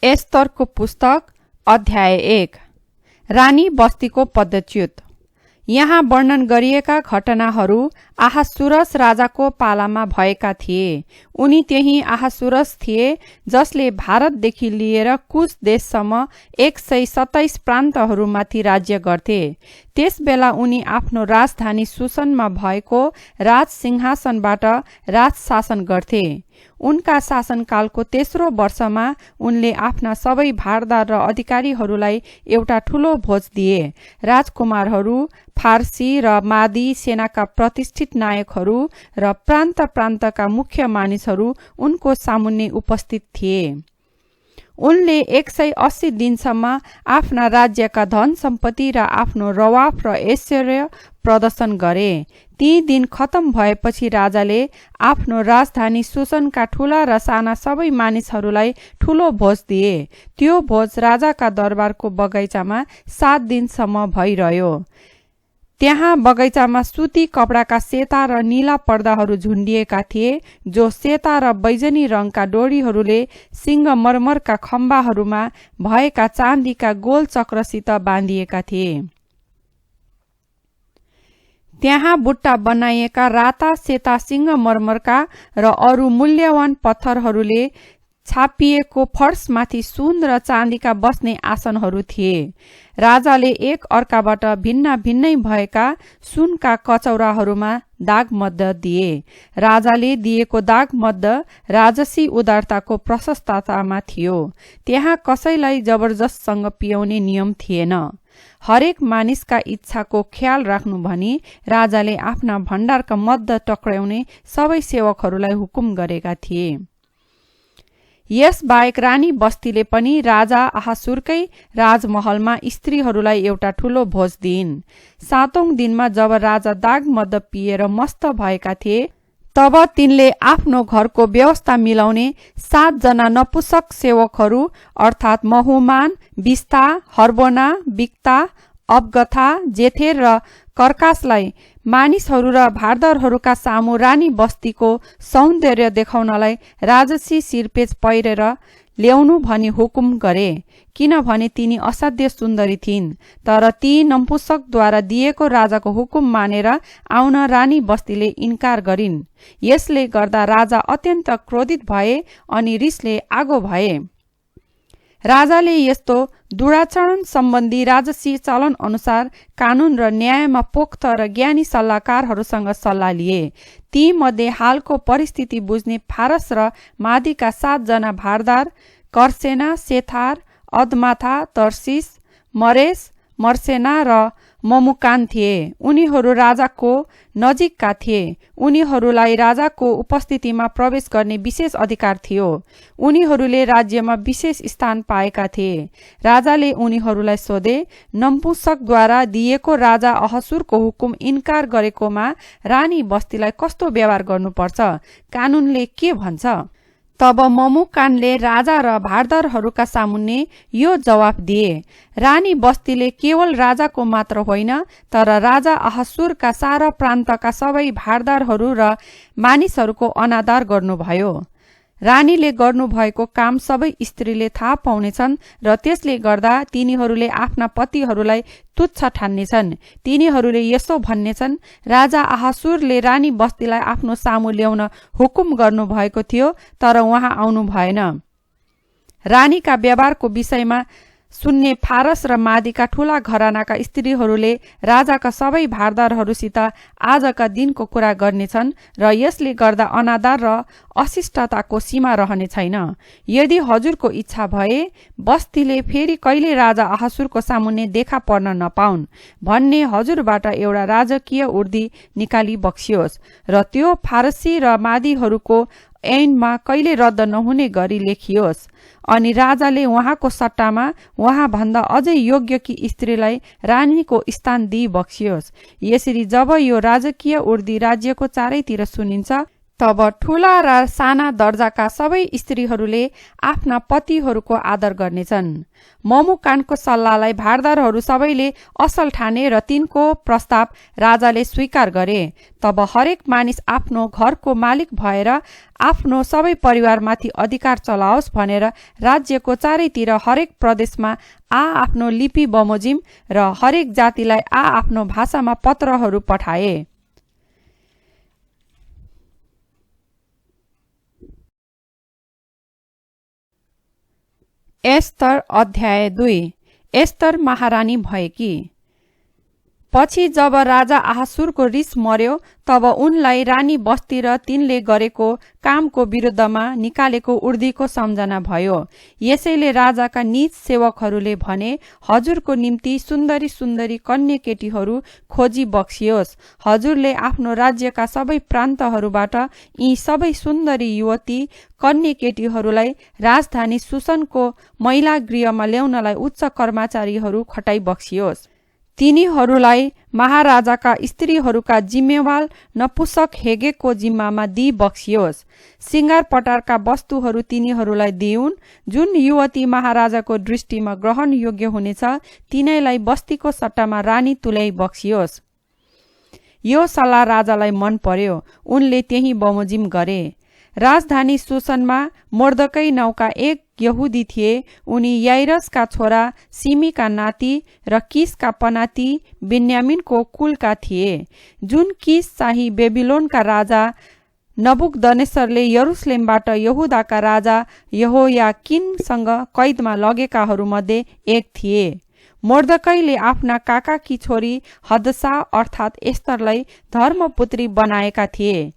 एस्तरको पुस्तक अध्याय 1। रानी बस्तीको पदच्युत। यहाँ वर्णन गरिएका घटनाहरू आहासुरस राजाको पालामा भएका थिए। उनी त्यही आहासुरस थिए जसले भारतदेखि लिएर कुश देशसम्म 127 प्रान्तहरूमाथि राज्य गर्थे। त्यसबेला उनी आफ्नो राजधानी सुसनमा भएको राज सिंहासनबाट राज शासन गर्थे। उनका शासनकालको तेस्रो वर्षमा उनले आफ्ना सबै भारदार र अधिकारीहरूलाई एउटा ठूलो भोज दिए। राजकुमारहरू, फारसी र मादी सेनाका प्रतिष्ठित नायकहरू र प्रान्त प्रान्तका मुख्य मानिसहरू उनको सामुन्ने उपस्थित थिए। उनले 180 दिनसम्म आफ्ना राज्यका धन सम्पत्ति र आफ्नो रवाफ र ऐश्वर्य प्रदर्शन गरे। ती दिन खत्म भएपछि राजाले आफ्नो राजधानी सुसनका ठूला र साना सबै मानिसहरूलाई ठूलो भोज दिए। त्यो भोज राजाका दरबारको बगैँचामा 7 दिनसम्म भइरह्यो। त्यहाँ बगैँचामा सुती कपडाका सेता र नीला पर्दाहरू झुन्डिएका थिए, जो सेता र बैजनी रङका डोरीहरूले सिंगमरमरका खम्बाहरूमा भएका चाँदीका गोल चक्रसित बाँधिएका थिए। त्यहाँ बुट्टा बनाइएका राता सेता सिंगमरमरका र अरू मूल्यवान पत्थरहरूले छापिएको फर्समाथि सुन र चाँदीका बस्ने आसनहरू थिए। राजाले एक अर्काबाट भिन्न भिन्नै भएका सुनका कचौराहरूमा दागमध्य दिए। राजाले दिएको दागमध्य राजसी उदारताको प्रशस्ततामा थियो। त्यहाँ कसैलाई जबरजस्तसँग पियाउने नियम थिएन। हरेक मानिसका इच्छाको ख्याल राख्नु भनी राजाले आफ्ना भण्डारका मध्य टक्र्याउने सबै सेवकहरूलाई हुकुम गरेका थिए। यसबाहेक रानी बस्तीले पनि राजा आहासुरकै राजमहलमा स्त्रीहरूलाई एउटा ठूलो भोज दिइन्। 7औं दिनमा जब राजा दागमध्य पिएर मस्त भएका थिए, तब तिनले आफ्नो घरको व्यवस्था मिलाउने 7 जना नपुंसक सेवकहरू अर्थात् महुमान, बिस्ता, हर्बोना, बिक्ता, अबगथा, जेथेर र कर्कासलाई मानिसहरू र भारदारहरूका सामु रानी बस्तीको सौन्दर्य देखाउनलाई राजसी सिरपेज पहिरेर ल्याउनु भनी हुकुम गरे, किनभने तिनी असाध्य सुन्दरी थिइन्। तर ती नपुंसकद्वारा दिएको राजाको हुकुम मानेर आउन रानी बस्तीले इन्कार गरिन्। यसले गर्दा राजा अत्यन्त क्रोधित भए अनि रिसले आगो भए। राजाले यस्तो दुराचरण सम्बन्धी राजसी चलन अनुसार कानून र न्यायमा पोख्त र ज्ञानी सल्लाहकारहरूसँग सल्लाह लिए। ती मध्ये हालको परिस्थिति बुझ्ने फारस र मादीका 7 जना भारदार कर्सेना, सेथार, अदमाथा, तर्सिस, मरेस, मर्सेना र ममुकान थिए। उनीहरू राजाको नजिकका थिए। उनीहरूलाई राजाको उपस्थितिमा प्रवेश गर्ने विशेष अधिकार थियो। उनीहरूले राज्यमा विशेष स्थान पाएका थिए। राजाले उनीहरूलाई सोधे, नपुंसकद्वारा दिएको राजा अहसुरको हुकुम इन्कार गरेकोमा रानी बस्तीलाई कस्तो व्यवहार गर्नुपर्छ? कानूनले के भन्छ? तब ममुकानले राजा र भारदारहरूका सामुन्ने यो जवाफ दिए, रानी बस्तीले केवल राजाको मात्र होइन, तर राजा आहासुरका सारा प्रान्तका सबै भारदारहरू र मानिसहरूको अनादर गर्नुभयो। रानीले गर्नुभएको काम सबै स्त्रीले थाहा पाउनेछन् र त्यसले गर्दा तिनीहरूले आफ्ना पतिहरूलाई तुच्छ ठान्नेछन्। तिनीहरूले यसो भन्नेछन्, राजा आहासुरले रानी बस्तीलाई आफ्नो सामु ल्याउन हुकुम गर्नुभएको थियो, तर उहाँ आउनु भएन। रानीका व्यवहारको विषयमा सुन्ने फारस र मादीका ठूला घरानाका स्त्रीहरूले राजाका सबै भारदारहरूसित आजका दिनको कुरा गर्नेछन् र यसले गर्दा अनादर र अशिष्टताको सीमा रहने छैन। यदि हजुरको इच्छा भए बस्तीले फेरि कहिले राजा आहासुरको सामुन्ने देखा पर्न नपाउन् भन्ने हजुरबाट एउटा राजकीय उर्दी निकाली बक्सियोस् र त्यो फारसी र मादीहरूको ऐनमा कहिले रद्द नहुने गरी लेखियोस्। अनि राजाले उहाँको सट्टामा उहाँ भन्दा अझै योग्य कि स्त्रीलाई रानीको स्थान दिई बक्सियोस्। यसरी जब यो राजकीय उर्दी राज्यको चारैतिर सुनिन्छ, तब ठूला र साना दर्जाका सबै स्त्रीहरूले आफ्ना पतिहरूको आदर गर्नेछन्। ममुकानको सल्लाहलाई भारदारहरू सबैले असल ठाने र तिनको प्रस्ताव राजाले स्वीकार गरे। तब हरेक मानिस आफ्नो घरको मालिक भएर आफ्नो सबै परिवारमाथि अधिकार चलाओस् भनेर राज्यको चारैतिर हरेक प्रदेशमा आफ्नो लिपि बमोजिम र हरेक जातिलाई आफ्नो भाषामा पत्रहरू पठाए। एस्तर अध्याय 2। एस्तर महारानी भएकी। पछि जब राजा आहासुरको रिस मर्यो तब उनलाई रानी बस्ती र तिनले गरेको कामको विरुद्धमा निकालेको उर्दीको सम्झना भयो। यसैले राजाका निज सेवकहरूले भने, हजुरको निम्ति सुन्दरी सुन्दरी कन्या केटीहरू खोजी बक्सियोस्। हजुरले आफ्नो राज्यका सबै प्रान्तहरूबाट यी सबै सुन्दरी युवती कन्या केटीहरूलाई राजधानी सुसनको महिला गृहमा ल्याउनलाई उच्च कर्मचारीहरू खटाई बक्सियोस्। तिनीहरूलाई महाराजाका स्त्रीहरूका जिम्मेवाल नपुसक हेगेको जिम्मामा दिई बक्सियोस्। सिंगार पटारका वस्तुहरू तिनीहरूलाई दिउन्। जुन युवती महाराजाको दृष्टिमा ग्रहण योग्य हुनेछ तिनैलाई बस्तीको सट्टामा रानी तुल्याई बक्सियोस्। यो सल्लाह राजालाई मन पर्यो। उनले त्यही बमोजिम गरे। राजधानी सुसनमा मोर्दकै नाउँका एक यहुदी थिए। उनी याइरसका छोरा सिमीका नाति र किसका पनाति बेन्यामिनको कुलका थिए। जुन किस चाहिँ बेबिलोनका राजा नबुकदनेस्सरले यरुसलेमबाट यहुदाका राजा यहोयाकिनसँग कैदमा लगेकाहरूमध्ये एक थिए। मोर्दकैले आफ्ना काकाकी छोरी हदसा अर्थात् एस्तरलाई धर्मपुत्री बनाएका थिए।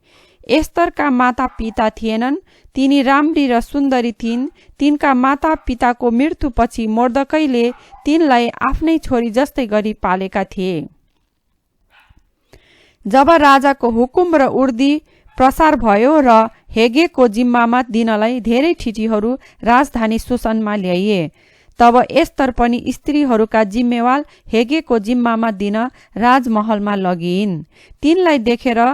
एस्तरका माता पिता थिएनन्। तिनी राम्री र सुन्दरी थिइन्। तिनका माता पिताको मृत्युपछि मोर्दकैले तिनलाई आफ्नै छोरी जस्तै गरी पालेका थिए। जब राजाको हुकुम र उर्दी प्रसार भयो र हेगेको जिम्मामा दिनलाई धेरै ठिटीहरू राजधानी सुसनमा ल्याइए, तब एस्तर पनि स्त्रीहरूका जिम्मेवाल हेगेको जिम्मामा दिन राजमहलमा लगिइन्। तिनलाई देखेर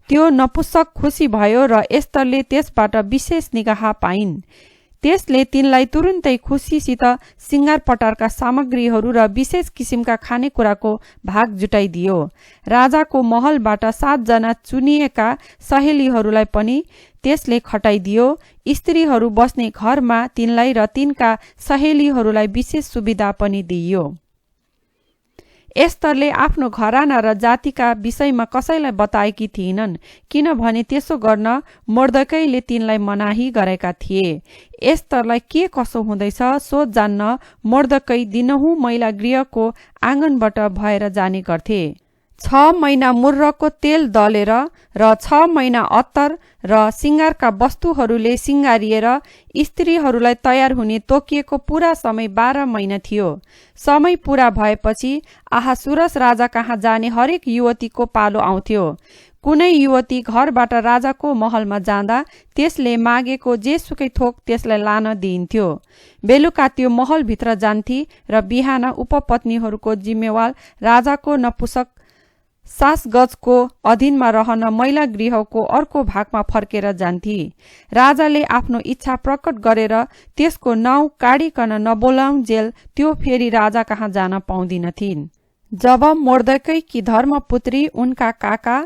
त्यो नपुसक खुसी भयो र एस्तरले त्यसबाट विशेष निगाह पाइन्। त्यसले तिनलाई तुरुन्तै खुसीसित सिंगार पटारका सामग्रीहरू र विशेष किसिमका खानेकुराको भाग जुटाइदियो। राजाको महलबाट 7 जना चुनिएका सहेलीहरूलाई पनि त्यसले खटाइदियो। स्त्रीहरू बस्ने घरमा तिनलाई र तिनका सहेलीहरूलाई विशेष सुविधा पनि दिइयो। एस्तरले आफ्नो घराना र जातिका विषयमा कसैलाई बताएकी थिइनन्, किनभने त्यसो गर्न मोर्दकैले तिनलाई मनाही गरेका थिए। एस्तरलाई के कसो हुँदैछ सो जान्न मोर्दकै दिनहुँ महिला गृहको आँगनबाट भएर जाने गर्थे। 6 महिना मुर्रको तेल दलेर र 6 महिना अत्तर र सिंगारका वस्तुहरूले सिंगारिएर स्त्रीहरूलाई तयार हुने तोकिएको पूरा समय 12 महिना थियो। समय पूरा भएपछि आहासुरस राजा कहाँ जाने हरेक युवतीको पालो आउँथ्यो। कुनै युवती घरबाट राजाको महलमा जाँदा त्यसले मागेको जेसुकै थोक त्यसलाई लान दिइन्थ्यो। बेलुका त्यो महलभित्र जान्थी र बिहान उपपत्नीहरूको जिम्मेवाल राजाको नपुसक सासगजको अधीनमा रहन महिला गृहको अर्को भागमा फर्केर जान्थी। राजाले आफ्नो इच्छा प्रकट गरेर त्यसको नाउँ काढिकन नबोलाउन्जेल त्यो फेरि राजा कहाँ जान पाउँदिनथिन्। जब मोर्दकैकी धर्मपुत्री उनका काका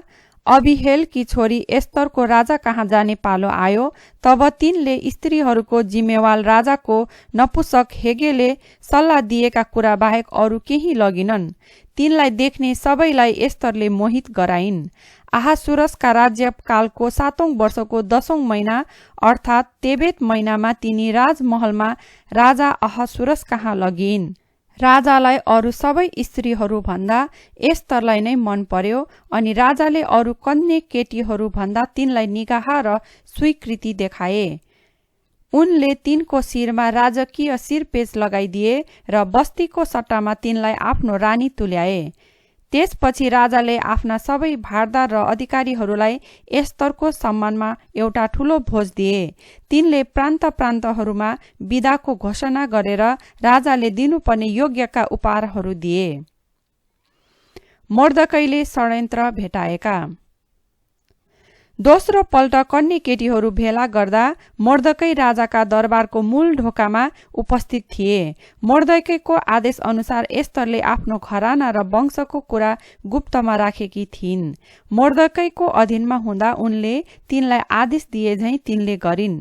अबिहेलकी छोरी एस्तरको राजा कहाँ जाने पालो आयो, तब तिनले स्त्रीहरूको जिम्मेवाल राजाको नपुसक हेगेले सल्लाह दिएका कुरा बाहेक अरू केही लगिनन्। तिनलाई देख्ने सबैलाई एस्तरले मोहित गराइन्। आहासुरसका राज्यकालको 7औं वर्षको 10औं महिना अर्थात् तेबेत महिनामा तिनी राजमहलमा राजा आहासुरस कहाँ लगिन्। राजालाई अरू सबै स्त्रीहरू भन्दा एस्तरलाई नै मन पर्यो अनि राजाले अरू कन्या केटीहरू भन्दा तिनलाई निगाह र स्वीकृति देखाए। उनले तिनको शिरमा राजकीय शिरपेच लगाइदिए र बस्तीको सट्टामा तिनलाई आफ्नो रानी तुल्याए। त्यसपछि राजाले आफ्ना सबै भारदार र अधिकारीहरूलाई एस्तरको सम्मानमा एउटा ठूलो भोज दिए। तिनले प्रान्त प्रान्तहरूमा बिदाको घोषणा गरेर राजाले दिनुपर्ने योग्यका उपहारहरू दिए। मोर्दकैले षड्यन्त्र भेटाएका। दोस्रो पल्ट कन्ने केटीहरू भेला गर्दा मोर्दकै राजाका दरबारको मूल ढोकामा उपस्थित थिए। मोर्दकैको आदेश अनुसार एस्तरले आफ्नो घराना र वंशको कुरा गुप्तमा राखेकी थिइन्। मोर्दकैको अधीनमा हुँदा उनले तिनलाई आदेश दिए झैं तिनले गरिन्।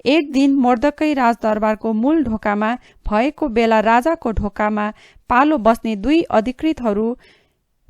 एक दिन मोर्दकै राजदरबारको मूल ढोकामा भएको बेला राजाको ढोकामा पालो बस्ने दुई अधिकृतहरू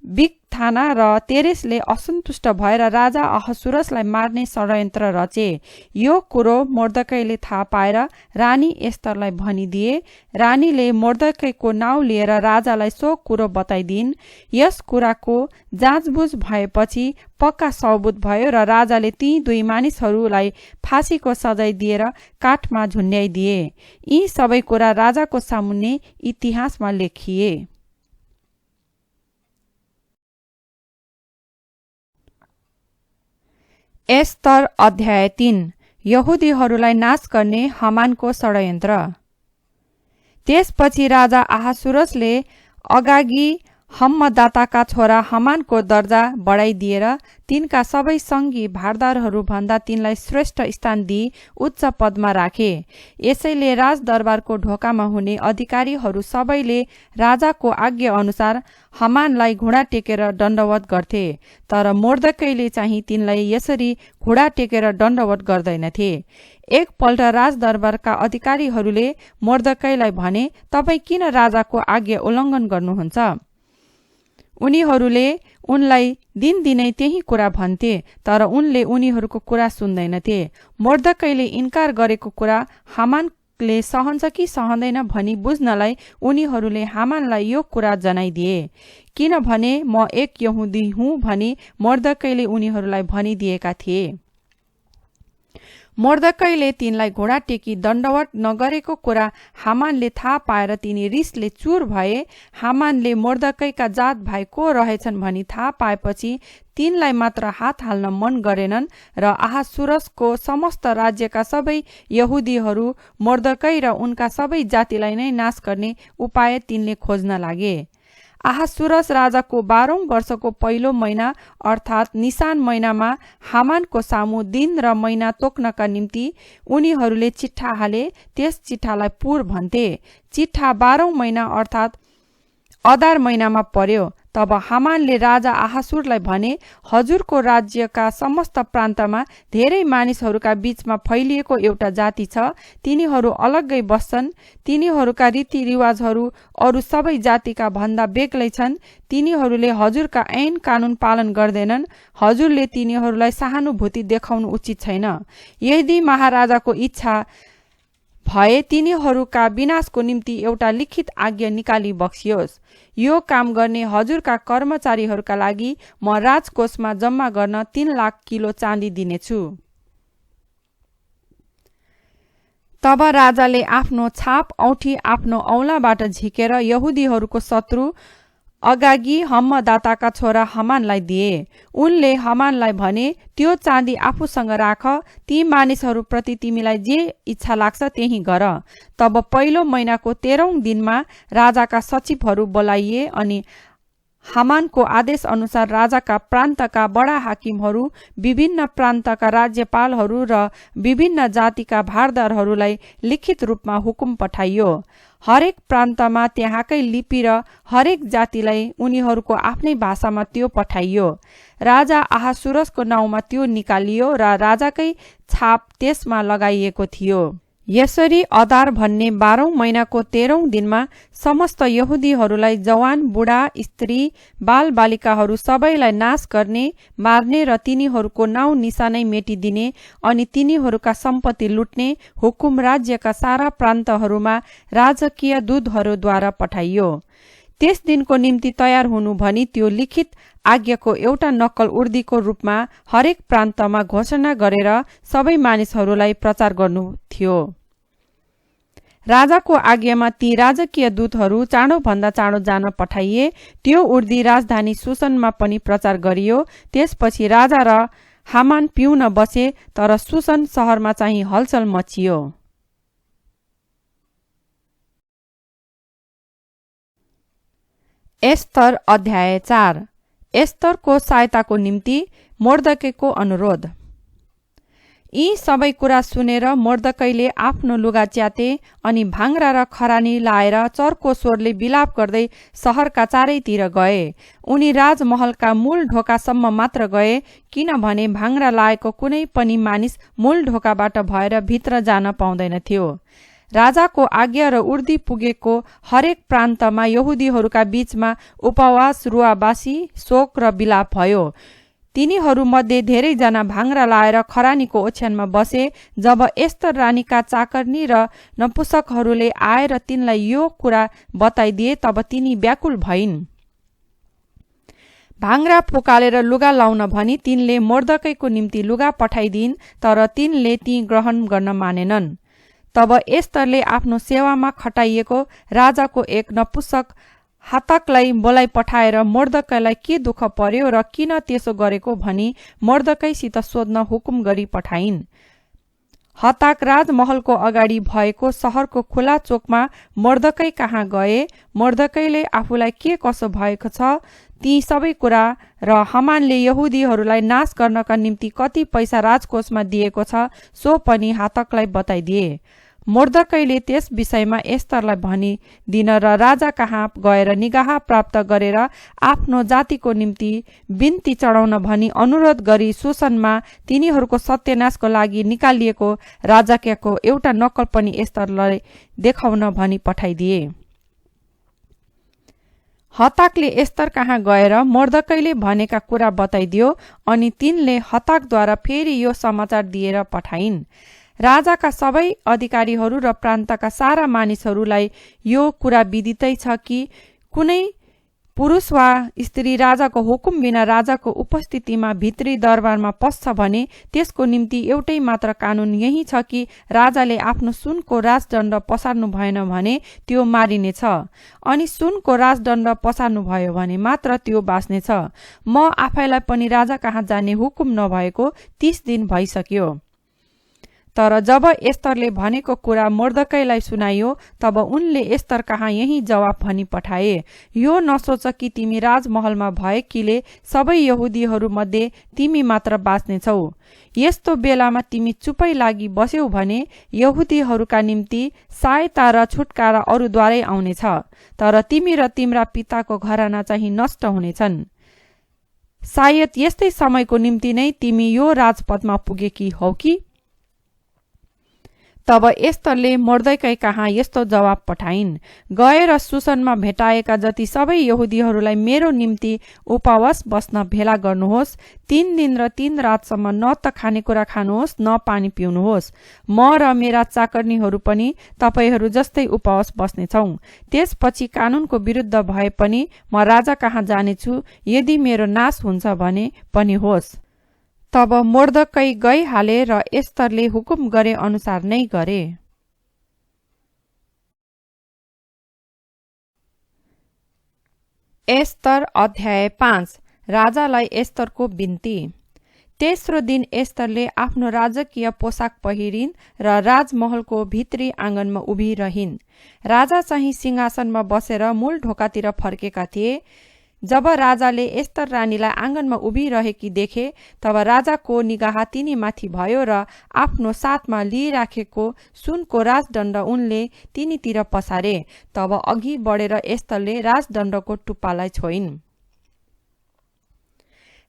बिगथाना र तेरेसले असन्तुष्ट भएर राजा अहसुरसलाई मार्ने षड्यन्त्र रचे। यो कुरो मोर्दकैले थाहा पाएर रानी एस्तरलाई भनिदिए। रानीले मोर्दकैको नाउँ लिएर राजालाई सो कुरो बताइदिन्। यस कुराको जाँचबुझ भएपछि पक्का सबुत भयो र राजाले ती दुई मानिसहरूलाई फाँसीको सजाय दिएर काठमा झुन्ड्याइदिए। यी सबै कुरा राजाको सामुन्ने इतिहासमा लेखिए। एस्तर अध्याय 3। यहुदीहरूलाई नाश गर्ने हमानको षड्यन्त्र। त्यसपछि राजा अहासुरसले अगागी हम्मदाताका छोरा हमानको दर्जा बढाइदिएर तिनका सबै सङ्गी भारदारहरू भन्दा तिनलाई श्रेष्ठ स्थान दिई उच्च पदमा राखे। यसैले राजदरबारको ढोकामा हुने अधिकारीहरू सबैले राजाको आज्ञा अनुसार हमानलाई घुँडा टेकेर दण्डवत गर्थे। तर मोर्दकैले चाहिँ तिनलाई यसरी घुँडा टेकेर दण्डवत गर्दैनथे। एकपल्ट राजदरबारका अधिकारीहरूले मोर्दकैलाई भने, तपाईँ किन राजाको आज्ञा उल्लङ्घन गर्नुहुन्छ? उनीहरूले उनलाई दिनदिनै त्यही कुरा भन्थे, तर उनले उनीहरूको कुरा सुन्दैनथे। मोर्दकैले इन्कार गरेको कुरा हामानले सहन्छ कि सहँदैन भनी बुझ्नलाई उनीहरूले हामानलाई यो कुरा जनाइदिए। किनभने म एक यहुदी हुँ भनी मोर्दकैले उनीहरूलाई भनिदिएका थिए। मोर्दकैले तिनलाई घोडा टेकी दण्डवत नगरेको कुरा हामानले थाहा पाएर तिनी रिसले चुर भए। हामानले मोर्दकैका जात भाइ को रहेछन् भनी थाहा पाएपछि तिनलाई मात्र हात हाल्न मन गरेनन् र अहासुरसको समस्त राज्यका सबै यहुदीहरू मोर्दकै र उनका सबै जातिलाई नै नाश गर्ने उपाय तिनले खोज्न लागे। अहासुरस राजाको 12औं वर्षको पहिलो महिना अर्थात् निसान महिनामा हामानको सामु दिन र महिना तोक्नका निम्ति उनीहरूले चिट्ठा हाले। त्यस चिट्ठालाई पुर भन्थे। चिट्ठा 12औं महिना अर्थात् अदार महिनामा पर्यो। तब हामानले राजा अहासुरलाई भने, हजुरको राज्यका समस्त प्रान्तमा धेरै मानिसहरूका बीचमा फैलिएको एउटा जाति छ। तिनीहरू अलग्गै बस्छन्। तिनीहरूका रीतिरिवाजहरू अरू सबै जातिका भन्दा बेग्लै छन्। तिनीहरूले हजुरका ऐन कानुन पालन गर्दैनन्। हजुरले तिनीहरूलाई सहानुभूति देखाउनु उचित छैन। यदि महाराजाको इच्छा भए तिनीहरूका विनाशको निम्ति एउटा लिखित आज्ञा निकाली बक्सियोस्। यो काम गर्ने हजुरका कर्मचारीहरूका लागि म राजकोषमा जम्मा गर्न 3 लाख किलो चाँदी दिनेछु। तब राजाले आफ्नो छाप औँठी आफ्नो औँलाबाट झिकेर यहुदीहरूको शत्रु अगागी हम्मदाताका छोरा हमानलाई दिए। उनले हमानलाई भने, त्यो चाँदी आफूसँग राख। ती मानिसहरूप्रति तिमीलाई जे इच्छा लाग्छ त्यही गर। तब पहिलो महिनाको 13औं दिनमा राजाका सचिवहरू बोलाइए अनि हामानको आदेश अनुसार राजाका प्रान्तका बडा हाकिमहरू, विभिन्न प्रान्तका राज्यपालहरू र विभिन्न जातिका भारदारहरूलाई लिखित रूपमा हुकुम पठाइयो। हरेक प्रान्तमा त्यहाँकै लिपि र हरेक जातिलाई उनीहरूको आफ्नै भाषामा त्यो पठाइयो। राजा अहासुरसको नाउँमा त्यो निकालियो र राजाकै छाप त्यसमा लगाइएको थियो। यसरी अदार भन्ने 12औं महिनाको 13औं दिनमा समस्त यहुदीहरूलाई जवान बुढा स्त्री बाल बालिकाहरू सबैलाई नाश गर्ने, मार्ने र तिनीहरूको नाउँ निशानै मेटिदिने अनि तिनीहरूका सम्पत्ति लुट्ने हुकुम राज्यका सारा प्रान्तहरूमा राजकीय दूतहरूद्वारा पठाइयो। त्यस दिनको निम्ति तयार हुनु भनी त्यो लिखित आज्ञाको एउटा नक्कल उर्दीको रूपमा हरेक प्रान्तमा घोषणा गरेर सबै मानिसहरूलाई प्रचार गर्नु थियो। राजाको आज्ञामा ती राजकीय दूतहरू चाँडोभन्दा चाँडो जान पठाइए। त्यो उर्दी राजधानी सुसनमा पनि प्रचार गरियो। त्यसपछि राजा र हामान पिउन बसे, तर सुसन सहरमा चाहिँ हलचल मचियो। एस्तर अध्याय 4। एस्तरको सहायताको निम्ति मोर्दकैको अनुरोध। यी सबै कुरा सुनेर मोर्दकैले आफ्नो लुगा च्याते अनि भाङ्रा र खरानी लाएर चर्को स्वरले बिलाप गर्दै सहरका चारैतिर गए। उनी राजमहलका मूल ढोकासम्म मात्र गए, किनभने भाङ्रा लाएको कुनै पनि मानिस मूल ढोकाबाट भएर भित्र जान पाउँदैनथ्यो। राजाको आज्ञा र उर्दी पुगेको हरेक प्रान्तमा यहुदीहरूका बीचमा उपवास, रुवाबासी, शोक र बिलाप भयो। तिनीहरूमध्ये धेरैजना भाङ्रा लाएर खरानीको ओछ्यानमा बसे। जब एस्तर रानीका चाकर्नी र नपुसकहरूले आएर तिनलाई यो कुरा बताइदिए तब तिनी व्याकुल भइन्। भाङ्रा फुकालेर लुगा लाउन भनी तिनले मोर्दकैको निम्ति लुगा पठाइदिन्, तर तिनले ती ग्रहण गर्न मानेनन्। तब एस्तरले आफ्नो सेवामा खटाइएको राजाको एक नपुसक हातकलाई बोलाइ पठाएर मोर्दकैलाई के दुःख पर्यो र किन त्यसो गरेको भनी मोर्दकैसित सोध्न हुकुम गरी पठाइन्। हताक राजमहलको अगाडि भएको सहरको खुला चोकमा मोर्दकै कहाँ गए। मोर्दकैले आफूलाई के कसो भएको छ ती सबै कुरा र हमानले यहुदीहरूलाई नाश गर्नका निम्ति कति पैसा राजकोषमा दिएको छ सो पनि हातकलाई बताइदिए। मोर्दकैले त्यस विषयमा एस्तरलाई भनिदिन र राजा कहाँ गएर निगाह प्राप्त गरेर आफ्नो जातिको निम्ति बिन्ती चढाउन भनी अनुरोध गरी सुसनमा तिनीहरूको सत्यानाशको लागि निकालिएको राजकीयको एउटा नक्कल पनि एस्तरलाई देखाउन भनी पठाइदिए। हताकले एस्तर कहाँ गएर मोर्दकैले भनेका कुरा बताइदियो अनि तिनले हताकद्वारा फेरि यो समाचार दिएर पठाइन्। राजाका सबै अधिकारीहरू र प्रान्तका सारा मानिसहरूलाई यो कुरा विदितै छ कि कुनै पुरुष वा स्त्री राजाको हुकुम बिना राजाको उपस्थितिमा भित्री दरबारमा पस्छ भने त्यसको निम्ति एउटै मात्र कानुन यही छ कि राजाले आफ्नो सुनको राजदण्ड पसार्नु भएन भने त्यो मारिनेछ, अनि सुनको राजदण्ड पसार्नु भयो भने मात्र त्यो बाँच्नेछ। म आफैलाई पनि राजा कहाँ जाने हुकुम नभएको 30 दिन भइसक्यो। तर जब एस्तरले भनेको कुरा मोर्दकैलाई सुनाइयो तब उनले एस्तर कहाँ यही जवाफ भनी पठाए, यो नसोच कि तिमी राजमहलमा भएकीले सबै यहुदीहरू मध्ये तिमी मात्र बाँच्नेछौ। यस्तो बेलामा तिमी चुपै लागि बस्यौ भने यहुदीहरूका निम्ति सहायता र छुटकारा अरूद्वारै आउनेछ, तर तिमी र तिम्रा पिताको घराना चाहिँ नष्ट हुनेछन्। सायद यस्तै समयको निम्ति नै तिमी यो राजपदमा पुगेकी हौ कि। तब एस्तरले मोर्दकै कहाँ यस्तो जवाब पठाइन्, गएर सुसनमा भेटाएका जति सबै यहुदीहरूलाई मेरो निम्ति उपवास बस्न भेला गर्नुहोस्। 3 दिन र 3 रातसम्म न त खानेकुरा खानुहोस् न पानी पिउनुहोस्। म र मेरा चाकर्नीहरू पनि तपाईहरू जस्तै उपवास बस्नेछौँ। त्यसपछि कानुनको विरुद्ध भए पनि म राजा कहाँ जानेछु, यदि मेरो नाश हुन्छ भने पनि होस्। तब मोर्दकै गइहाले र एस्तरले हुकुम गरे अनुसार नै गरे। एस्तर अध्याय 5। राजालाई एस्तरको बिन्ती। तेस्रो दिन एस्तरले आफ्नो राजकीय पोसाक पहिरिन् र राजमहलको भित्री आँगनमा उभिरहिन्। राजा चाहिँ सिंहासनमा बसेर मूल ढोकातिर फर्केका थिए। जब राजाले एस्तर रानीलाई आँगनमा उभिरहेकी देखे तब राजाको निगाह तिनीमाथि भयो र आफ्नो साथमा लिइराखेको सुनको राजदण्ड उनले तिनीतिर पसारे। तब अघि बढेर एस्तरले राजदण्डको टुप्पालाई छोइन्।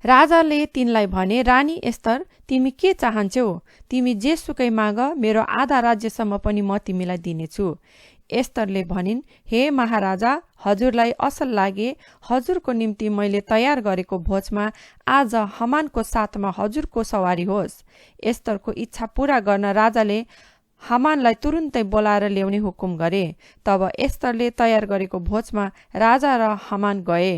राजाले तिनलाई भने, रानी एस्तर, तिमी के चाहन्छौ? तिमी जेसुकै माग, मेरो आधा राज्यसम्म पनि म तिमीलाई दिनेछु। एस्तरले भनिन्, हे महाराजा, हजुरलाई असल लागे। हजुरको निम्ति मैले तयार गरेको भोजमा आज हमानको साथमा हजुरको सवारी होस्। एस्तरको इच्छा पूरा गर्न राजाले हमानलाई तुरुन्तै बोलाएर ल्याउने हुकुम गरे। तब एस्तरले तयार गरेको भोजमा राजा र हमान गए।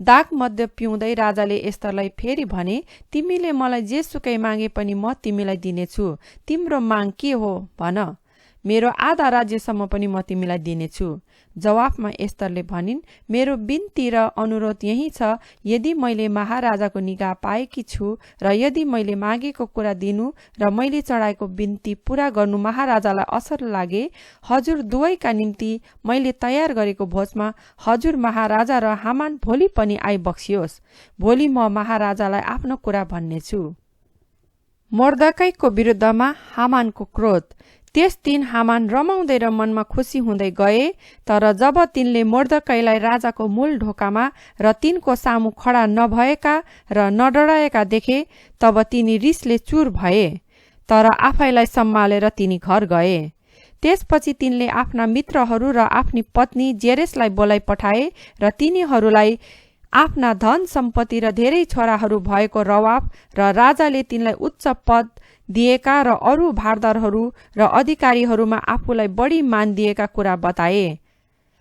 दाग मध्य पिउँदै राजाले एस्तरलाई फेरि भने, तिमीले मलाई जेसुकै मागे पनि म तिमीलाई दिनेछु। तिम्रो माग के हो भन, मेरो आधा राज्यसम्म पनि म तिमीलाई दिनेछु। जवाफमा एस्तरले भनिन्, मेरो बिन्ती र अनुरोध यही छ, यदि मैले महाराजाको निगाह पाएकी छु र यदि मैले मागेको कुरा दिनु र मैले चढाएको बिन्ती पूरा गर्नु महाराजालाई असर लागे, हजुर दुवैका निम्ति मैले तयार गरेको भोजमा हजुर महाराजा र हामान भोलि पनि आइबक्सियोस्। भोलि म महाराजालाई आफ्नो कुरा भन्नेछु। मोर्दकैको विरुद्धमा हामानको क्रोध। त्यस दिन हामान रमाउँदै र मनमा खुसी हुँदै गए, तर जब तिनले मोर्दकैलाई राजाको मूल ढोकामा र तिनको सामु खडा नभएका र नडराएका देखे, तब तिनी रिसले चुर भए, तर आफैलाई सम्हालेर तिनी घर गए। त्यसपछि तिनले आफ्ना मित्रहरू र आफ्नी पत्नी जेरेसलाई बोलाइ पठाए र तिनीहरूलाई आफ्ना धन सम्पत्ति र धेरै छोराहरू भएको रवाफ र राजाले तिनलाई उच्च पद दिएका र अरू भारदारहरू र अधिकारीहरूमा आफूलाई बढी मान दिएका कुरा बताए।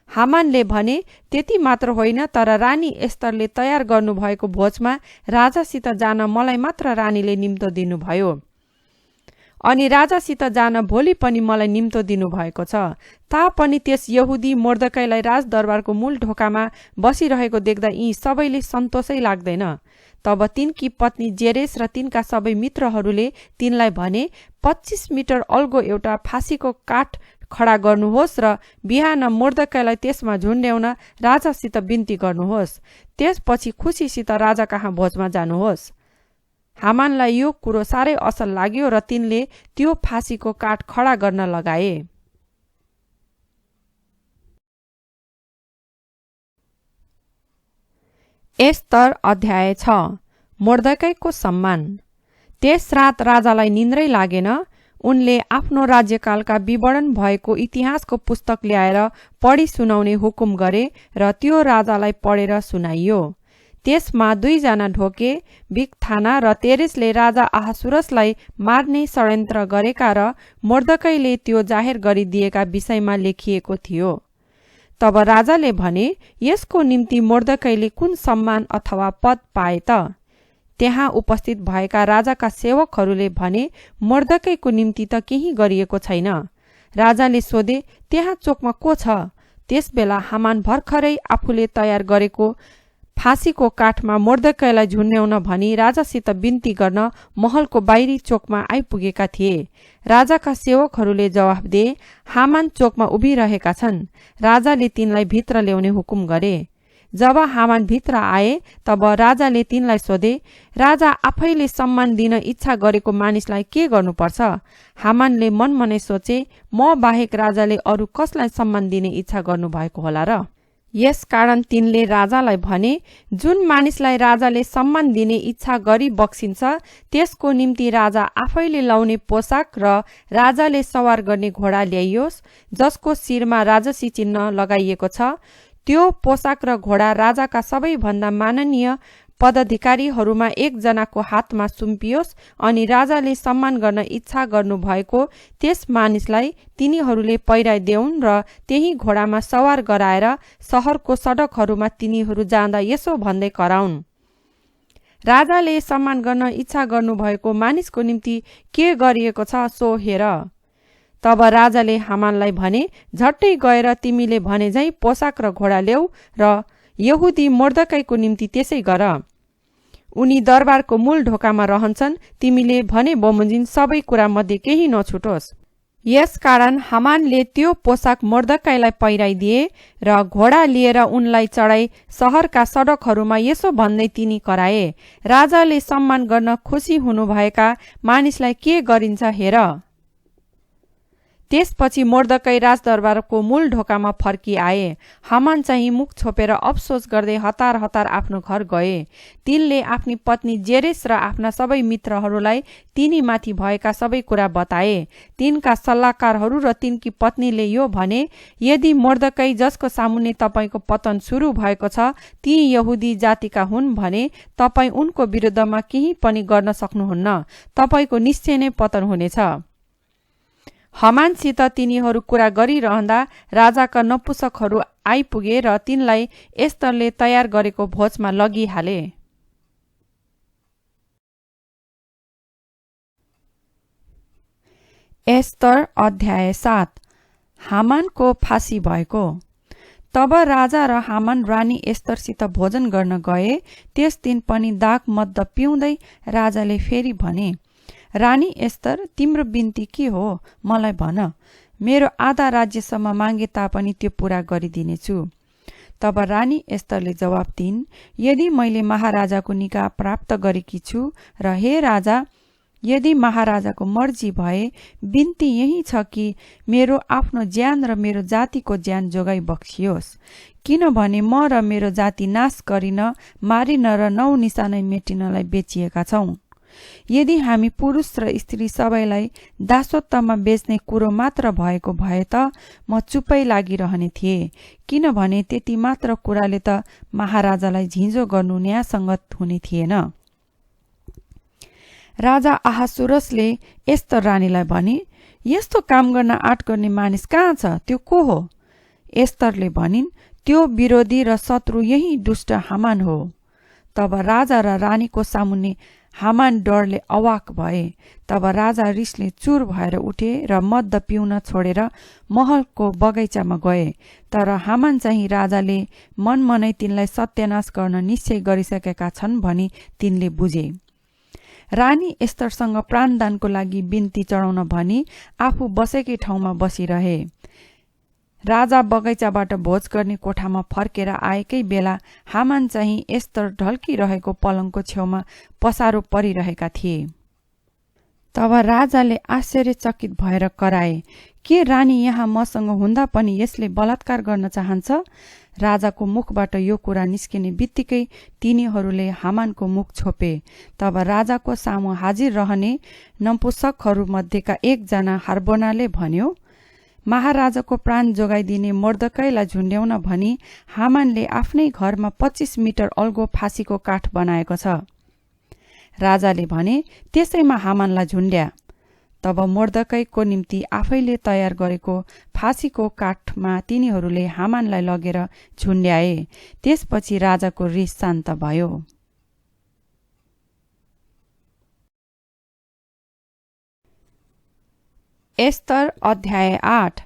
हामानले भने, त्यति मात्र होइन, तर रानी एस्तरले तयार गर्नुभएको भोजमा राजासित जान मलाई मात्र रानीले निम्तो दिनुभयो, अनि राजासित जान भोलि पनि मलाई निम्तो दिनुभएको छ। तापनि त्यस यहुदी मोर्दकैलाई राजदरबारको मूल ढोकामा बसिरहेको देख्दा यी सबैले सन्तोषै लाग्दैन। तब तिनकी पत्नी जेरेस र तिनका सबै मित्रहरूले तिनलाई भने, 25 मिटर अल्गो एउटा फाँसीको काठ खडा गर्नुहोस् र बिहान मोर्दकैलाई त्यसमा झुन्ड्याउन राजासित बिन्ती गर्नुहोस्। त्यसपछि खुसीसित राजा कहाँ भोजमा जानुहोस्। हामानलाई यो कुरो साह्रै असल लाग्यो र तिनले त्यो फाँसीको काठ खडा गर्न लगाए। एस्तर अध्याय 6। मोर्दकैको सम्मान। त्यस रात राजालाई निन्द्रै लागेन। उनले आफ्नो राज्यकालका विवरण भएको इतिहासको पुस्तक ल्याएर पढी सुनाउने हुकुम गरे र त्यो राजालाई पढेर सुनाइयो। त्यसमा 2 जना ढोके, बिगथाना र तेरेसले राजा अहासुरसलाई मार्ने षड्यन्त्र गरेका र मोर्दकैले त्यो जाहेर गरिदिएका विषयमा लेखिएको थियो। तब राजाले भने, यसको निम्ति मोर्दकैले कुन सम्मान अथवा पद पाए त? त्यहाँ उपस्थित भएका राजाका सेवकहरूले भने, मोर्दकैको निम्ति त केही गरिएको छैन। राजाले सोधे, त्यहाँ चोकमा को छ? त्यसबेला हामान भर्खरै आफूले तयार गरेको फाँसीको काठमा मोर्दकैलाई झुन्ड्याउन भनी राजासित बिन्ती गर्न महलको बाहिरी चोकमा आइपुगेका थिए। राजाका सेवकहरूले जवाफ दिए, हामान चोकमा उभिरहेका छन्। राजाले तिनलाई भित्र ल्याउने हुकुम गरे। जब हामान भित्र आए, तब राजाले तिनलाई सोधे, राजा आफैले सम्मान दिन इच्छा गरेको मानिसलाई के गर्नुपर्छ? हामानले मनमनै सोचे, म बाहेक राजाले अरू कसलाई सम्मान दिने इच्छा गर्नुभएको होला र? यसकारण तिनले राजालाई भने, जुन मानिसलाई राजाले सम्मान दिने इच्छा गरी बक्सिन्छ, त्यसको निम्ति राजा आफैले लाउने पोसाक र राजाले सवार गर्ने घोडा ल्याइयोस्, जसको शिरमा राजसी चिन्ह लगाइएको छ। त्यो पोसाक र घोडा राजाका सबैभन्दा माननीय पदाधिकारीहरूमा 1 जनाको हातमा सुम्पियोस्, अनि राजाले सम्मान गर्न इच्छा गर्नुभएको त्यस मानिसलाई तिनीहरूले पहिराइदेऊन् र त्यही घोडामा सवार गराएर सहरको सडकहरूमा तिनीहरू जाँदा यसो भन्दै कराउन्, राजाले सम्मान गर्न इच्छा गर्नुभएको मानिसको निम्ति के गरिएको छ सो हेर। तब राजाले हामानलाई भने, झट्टै गएर तिमीले भने झै पोसाक र घोडा ल्याऊ र यहुदी मोर्दकैको निम्ति त्यसै गर। उनी दरबारको मूल ढोकामा रहन्छन्। तिमीले भने बमोजिम सबै कुरा मध्ये केही नछुटोस्। यसकारण हामानले त्यो पोसाक मोर्दकैलाई पहिराइदिए र घोडा लिएर उनलाई चढाई सहरका सडकहरूमा यसो भन्दै तिनी कराए, राजाले सम्मान गर्न खुसी हुनुभएका मानिसलाई के गरिन्छ हेर। त्यसपछि मोर्दकै राजदरबारको मूल ढोकामा फर्किआए। हामान चाहिँ मुख छोपेर अफसोस गर्दै हतार हतार आफ्नो घर गए। तिनले आफ्नी पत्नी जेरेस र आफ्ना सबै मित्रहरूलाई तिनीमाथि भएका सबै कुरा बताए। तिनका सल्लाहकारहरू र तिनकी पत्नीले यो भने, यदि मोर्दकै जसको सामुन्ने तपाईको पतन सुरु भएको छ ती यहुदी जातिका हुन् भने तपाई उनको विरुद्धमा केही पनि गर्न सक्नुहुन्न। तपाईको निश्चय नै पतन हुनेछ। हामानसित तिनीहरू कुरा गरिरहँदा राजाका नपुसकहरू आइपुगे र तिनलाई एस्तरले तयार गरेको भोजमा लगिहाले। एस्तर अध्याय 7। हामानको फाँसी भएको। तब राजा र हामान रानी एस्तरसित भोजन गर्न गए। त्यस दिन पनि दाग मद्य पिउँदै राजाले फेरि भने, रानी एस्तर, तिम्रो बिन्ती के हो मलाई भन। मेरो आधा राज्यसम्म मागे तापनि त्यो पूरा गरिदिनेछु। तब रानी एस्तरले जवाब दिइन्, यदि मैले महाराजाको निकाह प्राप्त गरेकी छु र हे राजा, यदि महाराजाको मर्जी भए बिन्ती यही छ कि मेरो आफ्नो ज्यान र मेरो जातिको ज्यान जोगाइ बक्सियोस्, किनभने म र मेरो जाति नाश गरिन, मारिन र 9 निशानै मेटिनलाई बेचिएका छौं। यदि हामी पुरुष र स्त्री सबैलाई दासत्वमा बेच्ने कुरो मात्र भएको भए त म चुप्पै लागिरहने थिए, किनभने त्यति मात्र कुराले त महाराजालाई झिँजो गर्नु न्यायसङ्गत हुने थिएन। राजा अहासुरसले एस्तर रानीलाई भने, यस्तो काम गर्न आँट गर्ने मानिस कहाँ छ? त्यो को हो? एस्तरले भनिन्, त्यो विरोधी र शत्रु यही दुष्ट हामान हो। तब राजा र रानीको सामुन्ने हामान डरले अवाक भए। तब राजा रिसले चुर भएर उठे र मद्य पिउन छोडेर महलको बगैँचामा गए। तर हामान चाहिँ राजाले मनमनै तिनलाई सत्यानाश गर्न निश्चय गरिसकेका छन् भनी तिनले बुझे। रानी एस्तरसँग प्राणदानको लागि बिन्ती चढाउन भनी आफू बसेकै ठाउँमा बसिरहे। राजा बगैँचाबाट भोज गर्ने कोठामा फर्केर आएकै बेला हामान चाहिँ एस्तर ढल्किरहेको पलङको छेउमा पसारो परिरहेका थिए। तब राजाले आश्चर्यचकित भएर कराए, के रानी यहाँ मसँग हुँदा पनि यसले बलात्कार गर्न चाहन्छ? राजाको मुखबाट यो कुरा निस्किने बित्तिकै तिनीहरूले हामानको मुख छोपे। तब राजाको सामु हाजिर रहने नपुंसकहरूमध्येका एकजना हार्बोनाले भन्यो, महाराजाको प्राण जोगाइदिने मर्दकैलाई झुन्ड्याउन भनी हामानले आफ्नै घरमा 25 मिटर अल्गो फाँसीको काठ बनाएको छ। राजाले भने, त्यसैमा हामानलाई झुन्ड्या। तब मर्दकैको निम्ति आफैले तयार गरेको फाँसीको काठमा तिनीहरूले हामानलाई लगेर झुन्ड्याए। त्यसपछि राजाको रिस शान्त भयो। एस्तर अध्याय 8।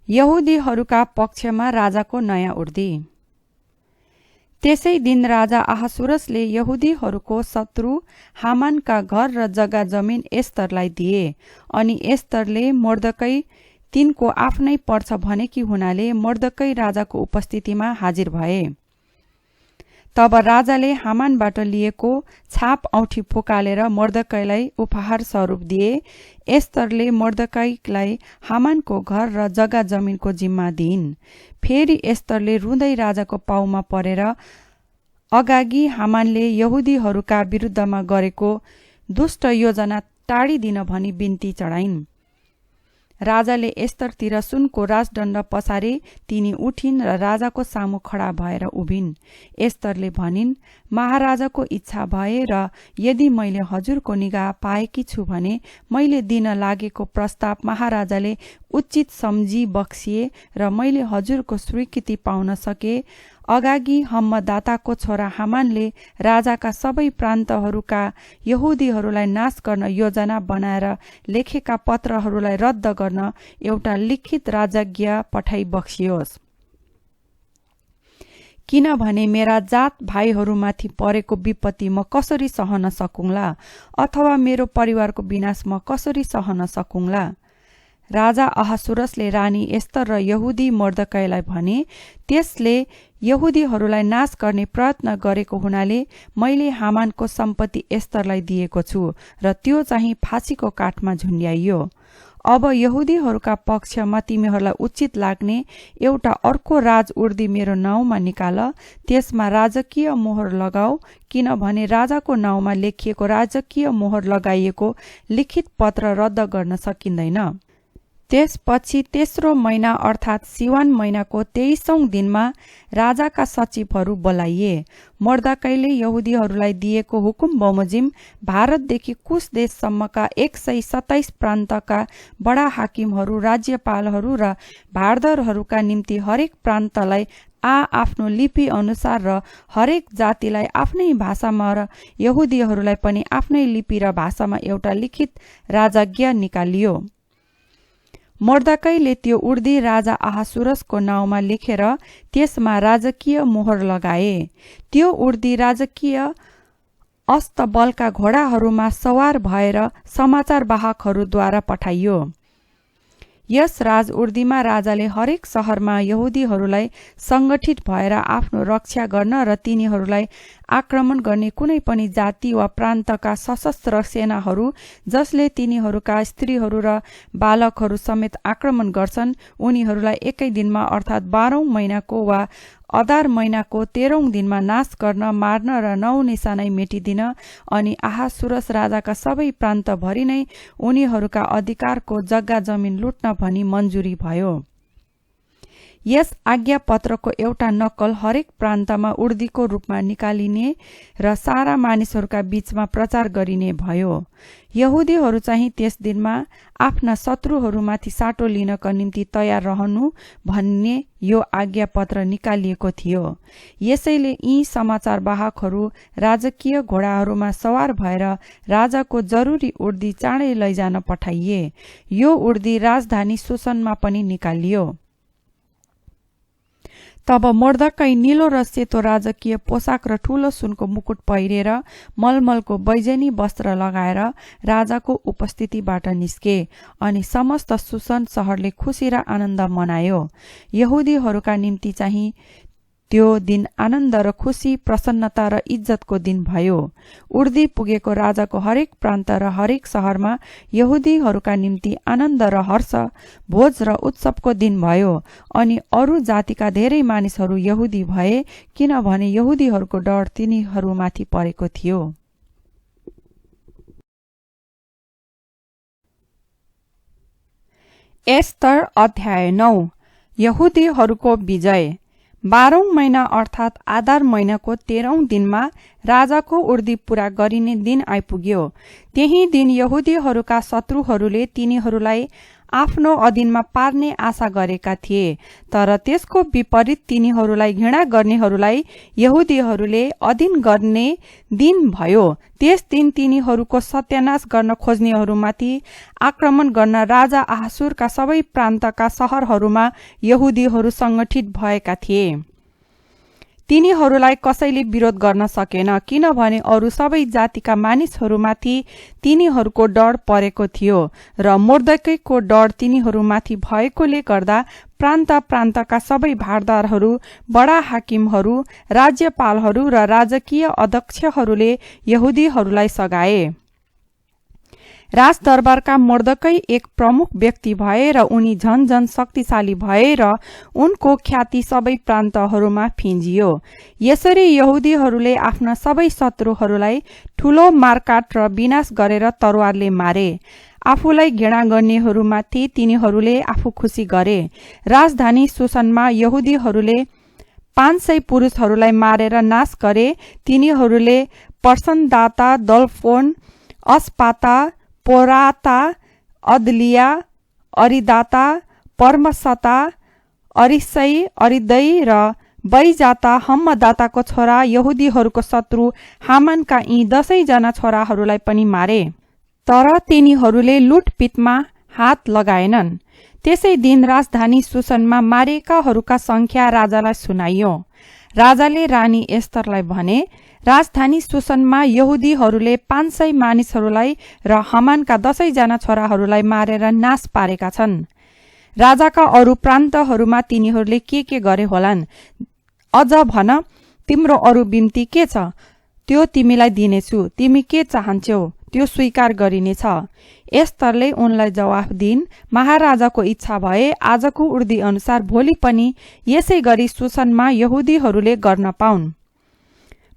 यहुदीहरूका पक्षमा राजाको नयाँ उर्दी। त्यसै दिन राजा अहासुरसले यहुदीहरूको शत्रु हामानका घर र जग्गा जमिन एस्तरलाई दिए। अनि एस्तरले मर्दकै तिनको आफ्नै पर्छ भनेकी हुनाले मर्दकै राजाको उपस्थितिमा हाजिर भए। तब राजाले हामानबाट लिएको छाप औँठी फुकालेर मर्दकैलाई उपहार स्वरूप दिए। एस्तरले मर्दकैलाई हामानको घर र जग्गा जमिनको जिम्मा दिइन्। फेरि एस्तरले रुँदै राजाको पाउमा परेर अगागि हामानले यहुदीहरूका विरुद्धमा गरेको दुष्ट योजना टाढिदिन भनी बिन्ती चढाइन्। राजाले एस्तरतिर सुनको राजदण्ड पसारे तिनी उठिन् र राजाको सामु खडा भएर उभिन्। एस्तरले भनिन्, महाराजाको इच्छा भए र यदि मैले हजुरको निगाह पाएकी छु भने मैले दिन लागेको प्रस्ताव महाराजाले उचित सम्झी बक्सिए र मैले हजुरको स्वीकृति पाउन सके। अगागि हम्मदाताको छोरा हामानले राजाका सबै प्रान्तहरूका यहुदीहरूलाई नाश गर्न योजना बनाएर लेखेका पत्रहरूलाई रद्द गर्न एउटा लिखित राजाज्ञा पठाइ बक्सियोस्, किनभने मेरा जात भाइहरूमाथि परेको विपत्ति म कसरी सहन सकुङ्ला, अथवा मेरो परिवारको विनाश म कसरी सहन सकुङ्ला। राजा अहासुरसले रानी एस्तर र यहुदी मर्दकैलाई भने, त्यसले यहुदीहरूलाई नाश गर्ने प्रयत्न गरेको हुनाले मैले हामानको सम्पत्ति एस्तरलाई दिएको छु र त्यो चाहिँ फाँसीको काठमा झुन्ड्याइयो। अब यहुदीहरूका पक्षमा तिमीहरूलाई उचित लाग्ने एउटा अर्को राज उर्दी मेरो नाउँमा निकाल, त्यसमा राजकीय मोहर लगाऊ, किनभने राजाको नाउँमा लेखिएको राजकीय मोहर लगाइएको लिखित पत्र रद्द गर्न सकिँदैन। त्यसपछि तेस्रो महिना अर्थात् सिवान महिनाको 23औं दिनमा राजाका सचिवहरू बोलाइए। मर्दकैले यहुदीहरूलाई दिएको हुकुम बमोजिम भारतदेखि कुश देशसम्मका 127 प्रान्तका बडा हाकिमहरू, राज्यपालहरू र भारदरहरूका निम्ति हरेक प्रान्तलाई आफ्नो लिपि अनुसार र हरेक जातिलाई आफ्नै भाषामा र यहुदीहरूलाई पनि आफ्नै लिपि र भाषामा एउटा लिखित राजाज्ञा निकालियो। मर्दकैले त्यो उर्दी राजा अहासुरसको नाउँमा लेखेर त्यसमा राजकीय मोहर लगाए। त्यो उर्दी राजकीय अस्तबलका घोडाहरूमा सवार भएर समाचारवाहकहरूद्वारा पठाइयो। यस राज उर्दीमा राजाले हरेक शहरमा यहुदीहरूलाई संगठित भएर आफ्नो रक्षा गर्न र तिनीहरूलाई आक्रमण गर्ने कुनै पनि जाति वा प्रान्तका सशस्त्र सेनाहरू जसले तिनीहरूका स्त्रीहरू र बालकहरू समेत आक्रमण गर्छन् उनीहरूलाई एकै दिनमा अर्थात् 12औं महिनाको वा अदार महिनाको 13औं दिनमा नाश गर्न, मार्न र 9 निशानै मेटिदिन अनि अहासुरस राजाका सबै प्रान्तभरि नै उनीहरूका अधिकारको जग्गा जमिन लुट्न भनी मन्जुरी भयो। यस आज्ञा पत्रको एउटा नक्कल हरेक प्रान्तमा उर्दीको रूपमा निकालिने र सारा मानिसहरूका बीचमा प्रचार गरिने भयो। यहुदीहरू चाहिँ त्यस दिनमा आफ्ना शत्रुहरूमाथि साटो लिनका निम्ति तयार रहनु भन्ने यो आज्ञा पत्र निकालिएको थियो। यसैले यी समाचारवाहकहरू राजकीय घोडाहरूमा सवार भएर राजाको जरुरी उर्दी चाँडै लैजान पठाइए। यो उर्दी राजधानी सुसनमा पनि निकालियो। तब मोर्दकै नीलो र सेतो राजकीय पोसाक र ठूलो सुनको मुकुट पहिरेर मलमलको बैजनी वस्त्र लगाएर राजाको उपस्थितिबाट निस्के अनि समस्त सुसन शहरले खुसी र आनन्द मनायो। यहुदीहरूका निम्ति चाहिँ त्यो दिन आनन्द र खुसी, प्रसन्नता र इज्जतको दिन भयो। उर्दी पुगेको राजाको हरेक प्रान्त र हरेक शहरमा यहुदीहरूका निम्ति आनन्द र हर्ष, भोज र उत्सवको दिन भयो। अनि अरू जातिका धेरै मानिसहरू यहुदी भए किनभने यहुदीहरूको डर तिनीहरूमाथि परेको थियो। एस्तर अध्याय 9। यहुदीहरूको विजय। 12औं महिना अर्थात् आधार महिनाको 13औं दिनमा राजाको उर्दी पूरा गरिने दिन आइपुग्यो। त्यही दिन यहुदीहरूका शत्रुहरूले तिनीहरूलाई आफ्नो अधीनमा पार्ने आशा गरेका थिए, तर त्यसको विपरीत तिनीहरूलाई घृणा गर्नेहरूलाई यहुदीहरूले अधीन गर्ने दिन भयो। त्यस दिन तिनीहरूको सत्यानाश गर्न खोज्नेहरूमाथि आक्रमण गर्न राजा अहासुरका सबै प्रान्तका शहरहरूमा यहुदीहरू संगठित भएका थिए। तिनीहरूलाई कसैले विरोध गर्न सकेन किनभने अरू सबै जातिका मानिसहरूमाथि तिनीहरूको डर परेको थियो र मोर्दकैको डर तिनीहरूमाथि भएकोले गर्दा प्रान्त प्रान्तका सबै भारदारहरू, बडा हाकिमहरू, राज्यपालहरू र राजकीय अध्यक्षहरूले यहुदीहरूलाई सघाए। राजदरबारका मोर्दकै एक प्रमुख व्यक्ति भए र उनी झन शक्तिशाली भए र उनको ख्याति सबै प्रान्तहरूमा फिंजियो। यसरी यहुदीहरूले आफ्ना सबै शत्रुहरूलाई ठूलो मारकाट र विनाश गरेर तरवारले मारे। आफूलाई घृणा गर्नेहरूमाथि तिनीहरूले आफू खुसी गरे। राजधानी सुसनमा यहुदीहरूले 500 पुरुषहरूलाई मारेर नाश गरे। तिनीहरूले पर्सनदाता, दलफोन, अस्पाता, पोराता, अदलिया, अरिदाता, पर्मसता, अरिसै, अरिदै र बैजाता हम्मदाताको छोरा यहुदीहरूको शत्रु हामानका यी 10 जना छोराहरूलाई पनि मारे, तर तिनीहरूले लुटपिटमा हात लगाएनन्। त्यसै दिन राजधानी सुसनमा मारिएकाहरूका संख्या राजालाई सुनाइयो। राजाले रानी एस्तरलाई भने, राजधानी सुसनमा यहुदीहरूले 500 मानिसहरूलाई र हामानका 10 जना छोराहरूलाई मारेर नाश पारेका छन्। राजाका अरू प्रान्तहरूमा तिनीहरूले के गरे होलान्? अझ भन, तिम्रो अरू बिन्ती के छ? त्यो तिमीलाई दिनेछु। तिमी के चाहन्छौ त्यो स्वीकार गरिनेछ। एस्तरले उनलाई जवाफ दिइन्, महाराजाको इच्छा भए आजको उर्दी अनुसार भोलि पनि यसै गरी सुसनमा यहुदीहरूले गर्न पाउन्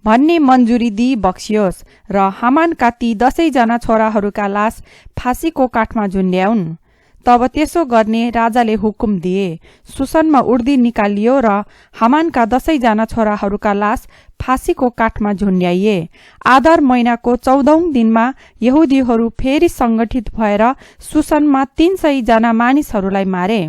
भन्ने मन्जुरी दिई बक्सियोस् र हामानका ती 10 जना छोराहरूका लास फाँसीको काठमा झुन्ड्याउन्। तब त्यसो गर्ने राजाले हुकुम दिए। सुसनमा उर्दी निकालियो र हामानका 10 जना छोराहरूका लास फाँसीको काठमा झुन्ड्याइए। आधार महिनाको 14औं दिनमा यहुदीहरू फेरि संगठित भएर सुसनमा 300 जना मानिसहरूलाई मारे,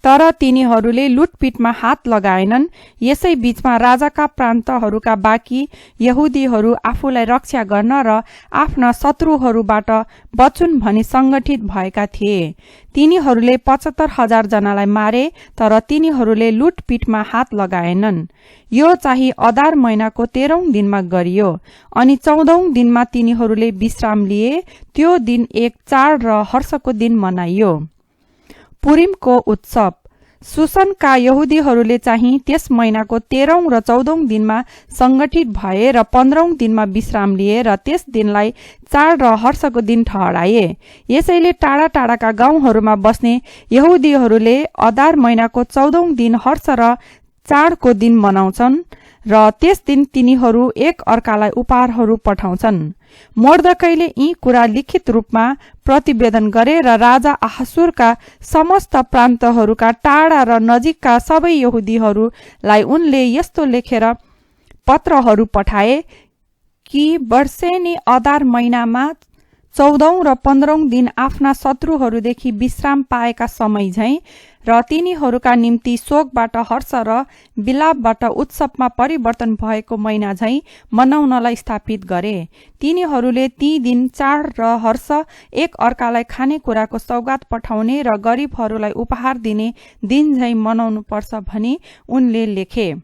तर तिनीहरूले लुटपिटमा हात लगाएनन्। यसै बीचमा राजाका प्रान्तहरूका बाँकी यहुदीहरू आफूलाई रक्षा गर्न र आफ्ना शत्रुहरूबाट बचुन् भनी संगठित भएका थिए। तिनीहरूले 75,000 जनालाई मारे, तर तिनीहरूले लुटपिटमा हात लगाएनन्। यो चाहिँ अदार महिनाको 13औं दिनमा गरियो। अनि 14औं दिनमा तिनीहरूले विश्राम लिए। त्यो दिन एक चाड र हर्षको दिन मनाइयो। पुरिमको उत्सव। सुसनका यहुदीहरूले चाहिँ त्यस महिनाको 13औं र 14औं दिनमा संगठित भए र 15औं दिनमा विश्राम लिए र त्यस दिनलाई चाड र हर्षको दिन ठहराए। यसैले टाढा टाढाका गाउँहरूमा बस्ने यहुदीहरूले अदार महिनाको 14औं दिन हर्ष र चाडको दिन मनाउँछन् र त्यस दिन तिनीहरू एक अर्कालाई उपहारहरू पठाउँछन्। मोर्दकैले यी कुरा लिखित रूपमा प्रतिवेदन गरे र राजा अहासुरका समस्त प्रान्तहरूका टाढा र नजिकका सबै यहुदीहरूलाई उनले यस्तो लेखेर पत्रहरू पठाए कि वर्षेनी अदार महिनामा 14औं र 15औं दिन आफ्ना शत्रुहरूदेखि विश्राम पाएका समय झैं र तिनीहरूका निम्ति शोकबाट हर्ष र विलापबाट उत्सवमा परिवर्तन भएको महिना झैं मनाउनलाई स्थापित गरे। तिनीहरूले ती दिन चाड र हर्ष, एक अर्कालाई खानेकुराको सौगात पठाउने र गरिबहरूलाई उपहार दिने दिन झैं मनाउनु पर्छ भनी उनले लेखे।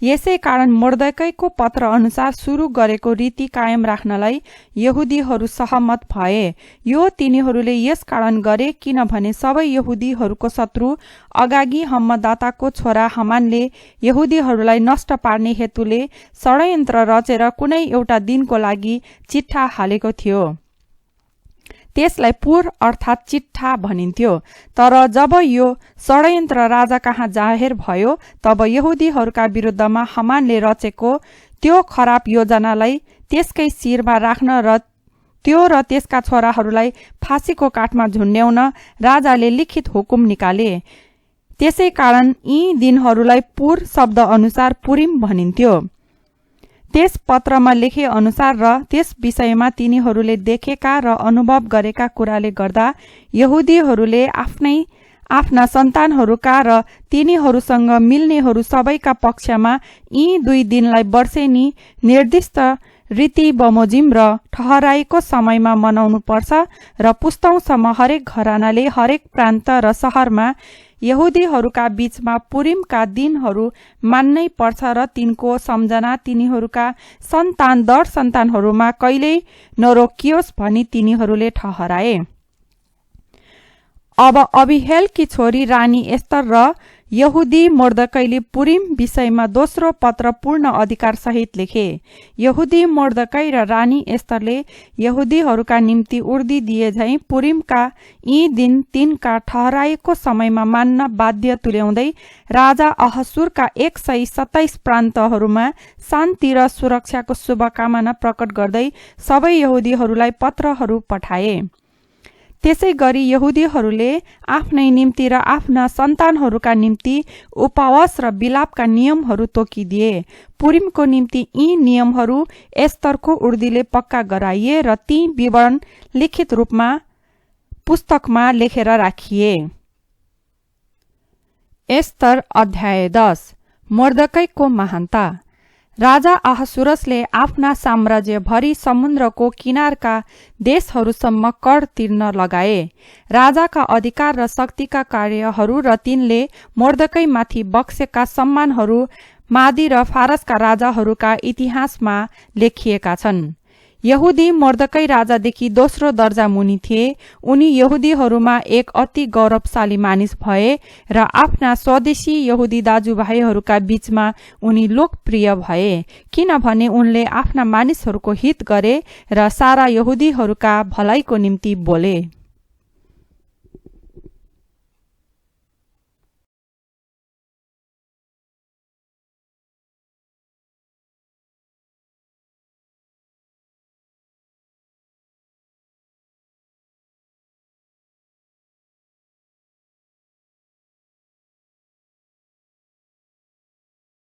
यसै कारण मोर्दकैको पत्र अनुसार सुरु गरेको रीति कायम राख्नलाई यहुदीहरू सहमत भए। यो तिनीहरूले यस कारण गरे किनभने सबै यहुदीहरूको शत्रु अगागी हम्मदाताको छोरा हमानले यहुदीहरूलाई नष्ट पार्ने हेतुले षड्यन्त्र रचेर कुनै एउटा दिनको लागि चिट्ठा हालेको थियो। त्यसलाई पुर अर्थात चिट्ठा भनिन्थ्यो। तर जब यो षड्यन्त्र राजा कहाँ जाहेर भयो तब यहुदीहरूका विरुद्धमा हमानले रचेको त्यो खराब योजनालाई त्यसकै शिरमा राख्न र त्यो र त्यसका छोराहरूलाई फाँसीको काठमा झुन्ड्याउन राजाले लिखित हुकुम निकाले। त्यसै कारण यी दिनहरूलाई पुर शब्द अनुसार पुरिम भनिन्थ्यो। त्यस पत्रमा लेखे अनुसार र त्यस विषयमा तिनीहरूले देखेका र अनुभव गरेका कुराले गर्दा यहुदीहरूले आफ्ना सन्तानहरूका र तिनीहरूसँग मिल्नेहरू सबैका पक्षमा यी 2 दिनलाई वर्षेनी निर्दिष्ट रीति बमोजिम र ठहराएको समयमा मनाउनु पर्छ र पुस्तौंसम्म हरेक घरानाले हरेक प्रान्त र सहरमा यहुदीहरूका बीचमा पुरिमका दिनहरू मान्नै पर्छ र तिनको सम्झना तिनीहरूका सन्तान दर सन्तानहरूमा कहिल्यै नरोकियोस् भनी तिनीहरूले ठहराए। अब अबिहेलकी छोरी रानी एस्तर र यहुदी मोर्दकैले पुरिम विषयमा दोस्रो पत्र पूर्ण अधिकार सहित लेखे। यहुदी मोर्दकै र रानी एस्तरले यहुदीहरूका निम्ति उर्दी दिए झैं पुरिमका यी दिन तिनका ठहराएको समयमा मान्न बाध्य तुल्याउँदै राजा अहासुरका 127 प्रान्तहरूमा शान्ति र सुरक्षाको शुभकामना प्रकट गर्दै सबै यहुदीहरूलाई पत्रहरू पठाए। त्यसै गरी यहुदीहरूले आफ्नै निम्ति र आफ्ना सन्तानहरूका निम्ति उपवास र विलापका नियमहरू तोकिदिए। पुरिमको निम्ति यी नियमहरू एस्तरको उर्दीले पक्का गराइए र ती विवरण लिखित रूपमा पुस्तकमा लेखेर राखिए। एस्तर अध्याय 10। मोर्दकैको महानता। राजा अहासुरसले आफ्ना साम्राज्य भरि समुद्रको किनारका देशहरूसम्म कर तिर्न लगाए। राजाका अधिकार र शक्तिका कार्यहरू र तिनले मोर्दकैमाथि बक्सेका सम्मानहरू मादी र फारसका राजाहरूका इतिहासमा लेखिएका छन्। यहुदी मोर्दकै राजादेखि दोस्रो दर्जा मुनि थिए। उनी यहुदीहरूमा एक अति गौरवशाली मानिस भए र आफ्ना स्वदेशी यहुदी दाजुभाइहरूका बीचमा उनी लोकप्रिय भए किनभने उनले आफ्ना मानिसहरूको हित गरे र सारा यहुदीहरूका भलाइको निम्ति बोले।